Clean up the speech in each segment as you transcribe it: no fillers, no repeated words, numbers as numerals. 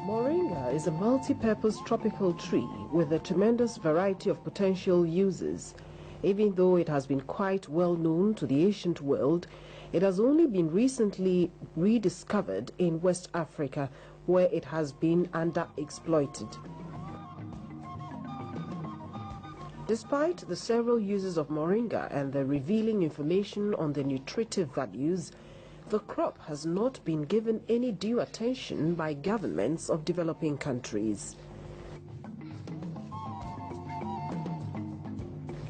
Moringa is a multi-purpose tropical tree with a tremendous variety of potential uses. Even though it has been quite well known to the ancient world, it has only been recently rediscovered in West Africa, where it has been underexploited. Despite the several uses of moringa and the revealing information on the nutritive values, the crop has not been given any due attention by governments of developing countries.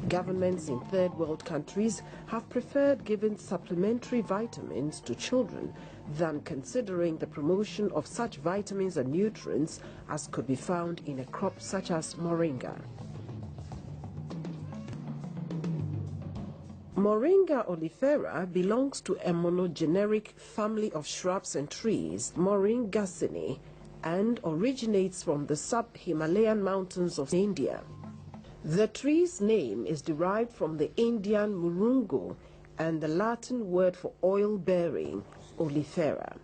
Governments in third world countries have preferred giving supplementary vitamins to children than considering the promotion of such vitamins and nutrients as could be found in a crop such as moringa. Moringa oleifera belongs to a monogeneric family of shrubs and trees, Moringaceae, and originates from the sub-Himalayan mountains of India. The tree's name is derived from the Indian murungo and the Latin word for oil-bearing, oleifera.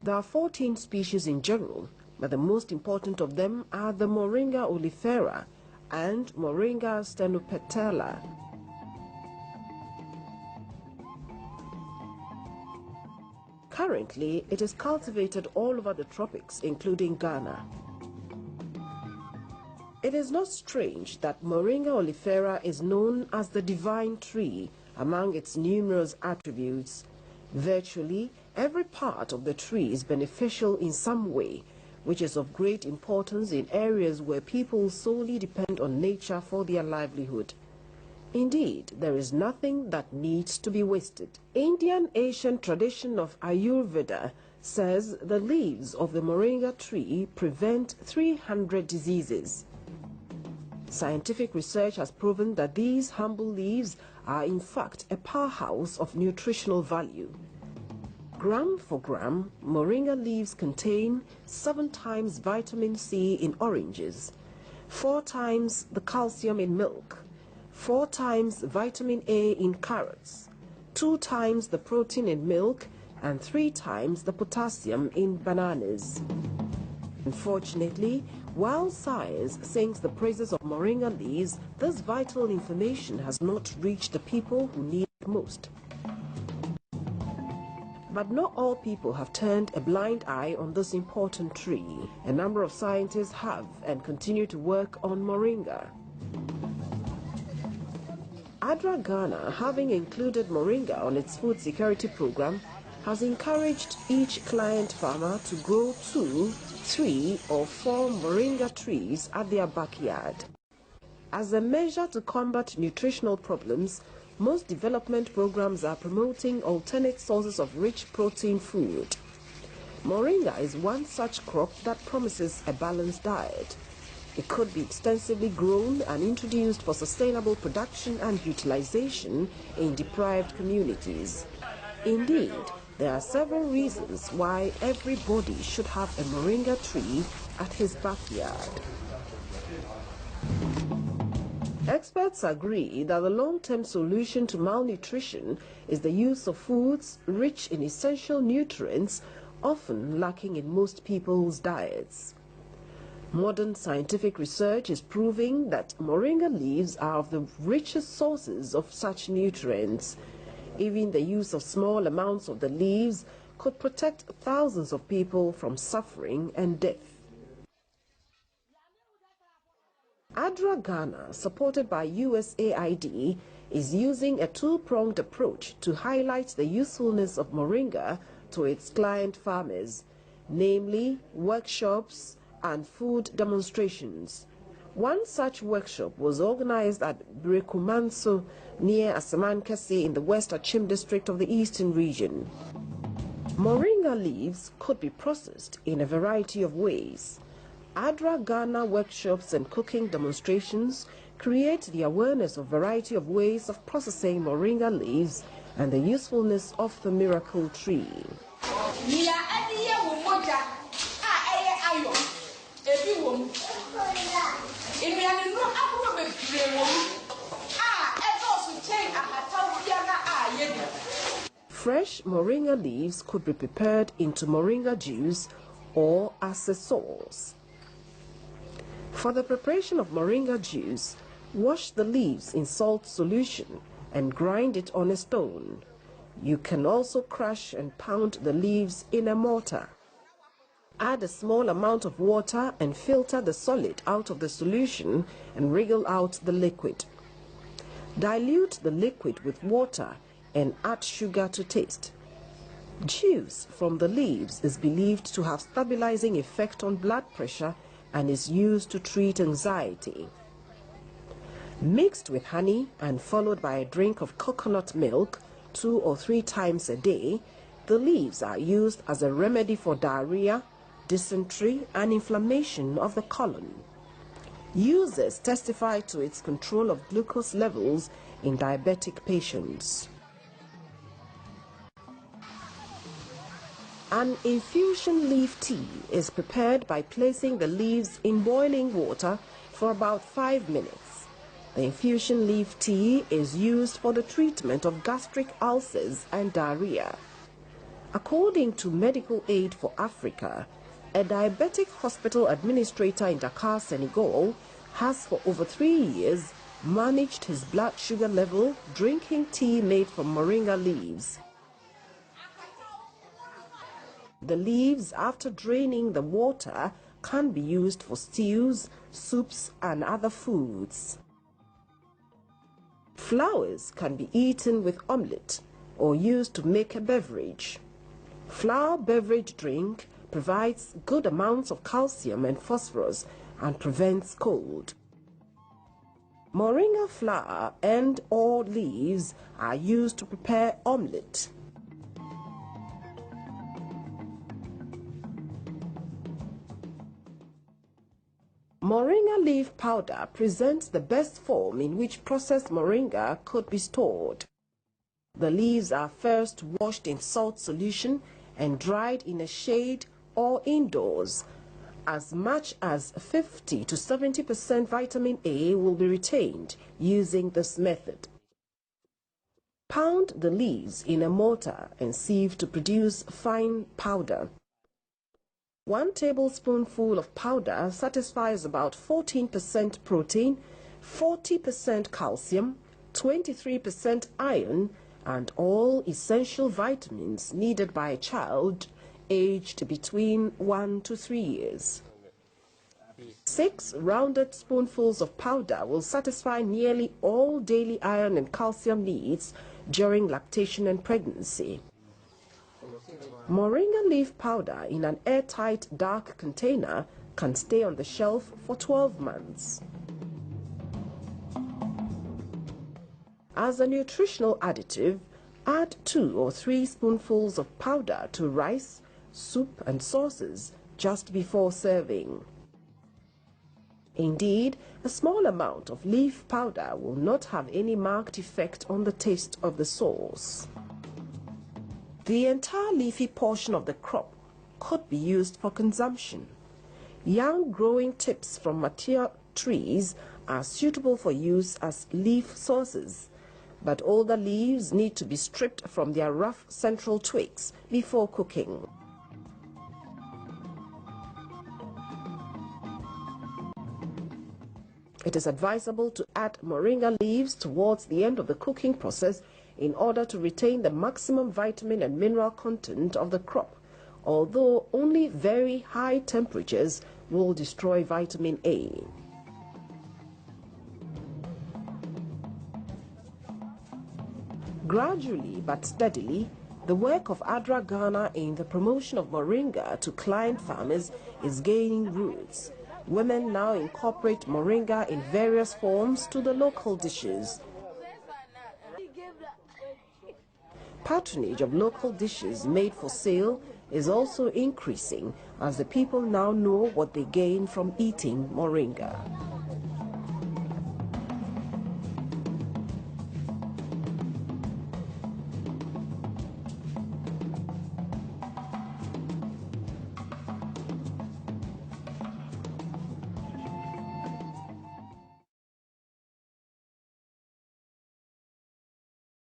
There are 14 species in general, but the most important of them are the Moringa oleifera and Moringa stenopetalea. Currently, it is cultivated all over the tropics, including Ghana. It is not strange that Moringa oleifera is known as the divine tree among its numerous attributes. Virtually every part of the tree is beneficial in some way, which is of great importance in areas where people solely depend on nature for their livelihood. Indeed, there is nothing that needs to be wasted. Indian ancient tradition of Ayurveda says the leaves of the moringa tree prevent 300 diseases. Scientific research has proven that these humble leaves are in fact a powerhouse of nutritional value. Gram for gram, moringa leaves contain 7 times vitamin C in oranges, 4 times the calcium in milk, 4 times vitamin A in carrots, 2 times the protein in milk, and 3 times the potassium in bananas. Unfortunately, while science sings the praises of moringa leaves, this vital information has not reached the people who need it most. But not all people have turned a blind eye on this important tree. A number of scientists have and continue to work on moringa. ADRA Ghana, having included moringa on its food security program, has encouraged each client farmer to grow 2, 3 or 4 moringa trees at their backyard. As a measure to combat nutritional problems, most development programs are promoting alternate sources of rich protein food. Moringa is one such crop that promises a balanced diet. It could be extensively grown and introduced for sustainable production and utilization in deprived communities. Indeed, there are several reasons why everybody should have a moringa tree at his backyard. Experts agree that the long-term solution to malnutrition is the use of foods rich in essential nutrients, often lacking in most people's diets. Modern scientific research is proving that moringa leaves are of the richest sources of such nutrients. Even the use of small amounts of the leaves could protect thousands of people from suffering and death. ADRA Ghana, supported by USAID, is using a two-pronged approach to highlight the usefulness of moringa to its client farmers, namely workshops and food demonstrations. One such workshop was organized at Brekumanso near Asamankasi in the West Achim district of the Eastern region. Moringa leaves could be processed in a variety of ways. ADRA Ghana workshops and cooking demonstrations create the awareness of a variety of ways of processing moringa leaves and the usefulness of the miracle tree. Fresh moringa leaves could be prepared into moringa juice or as a sauce. For the preparation of moringa juice, wash the leaves in salt solution and grind it on a stone. You can also crush and pound the leaves in a mortar. Add a small amount of water and filter the solid out of the solution and wriggle out the liquid. Dilute the liquid with water and add sugar to taste. Juice from the leaves is believed to have stabilizing effect on blood pressure and is used to treat anxiety. Mixed with honey and followed by a drink of coconut milk 2 or 3 times a day, the leaves are used as a remedy for diarrhea, dysentery, and inflammation of the colon. Users testify to its control of glucose levels in diabetic patients. An infusion leaf tea is prepared by placing the leaves in boiling water for about 5 minutes. The infusion leaf tea is used for the treatment of gastric ulcers and diarrhea. According to Medical Aid for Africa, a diabetic hospital administrator in Dakar, Senegal, has for over 3 years managed his blood sugar level drinking tea made from moringa leaves. The leaves, after draining the water, can be used for stews, soups, and other foods. Flowers can be eaten with omelette or used to make a beverage. Flower beverage drink provides good amounts of calcium and phosphorus and prevents cold. Moringa flower and/or leaves are used to prepare omelette. Moringa leaf powder presents the best form in which processed moringa could be stored. The leaves are first washed in salt solution and dried in a shade or indoors. As much as 50 to 70% vitamin A will be retained using this method. Pound the leaves in a mortar and sieve to produce fine powder. 1 tablespoonful of powder satisfies about 14% protein, 40% calcium, 23% iron, and all essential vitamins needed by a child aged between 1 to 3 years. 6 rounded spoonfuls of powder will satisfy nearly all daily iron and calcium needs during lactation and pregnancy. Moringa leaf powder in an airtight dark container can stay on the shelf for 12 months. As a nutritional additive, add 2 or 3 spoonfuls of powder to rice, soup, and sauces just before serving. Indeed, a small amount of leaf powder will not have any marked effect on the taste of the sauce. The entire leafy portion of the crop could be used for consumption. Young growing tips from mature trees are suitable for use as leaf sauces, but older leaves need to be stripped from their rough central twigs before cooking. It is advisable to add moringa leaves towards the end of the cooking process in order to retain the maximum vitamin and mineral content of the crop, although only very high temperatures will destroy vitamin A. Gradually but steadily, the work of ADRA Ghana in the promotion of moringa to client farmers is gaining roots. Women now incorporate moringa in various forms to the local dishes. Patronage of local dishes made for sale is also increasing as the people now know what they gain from eating moringa.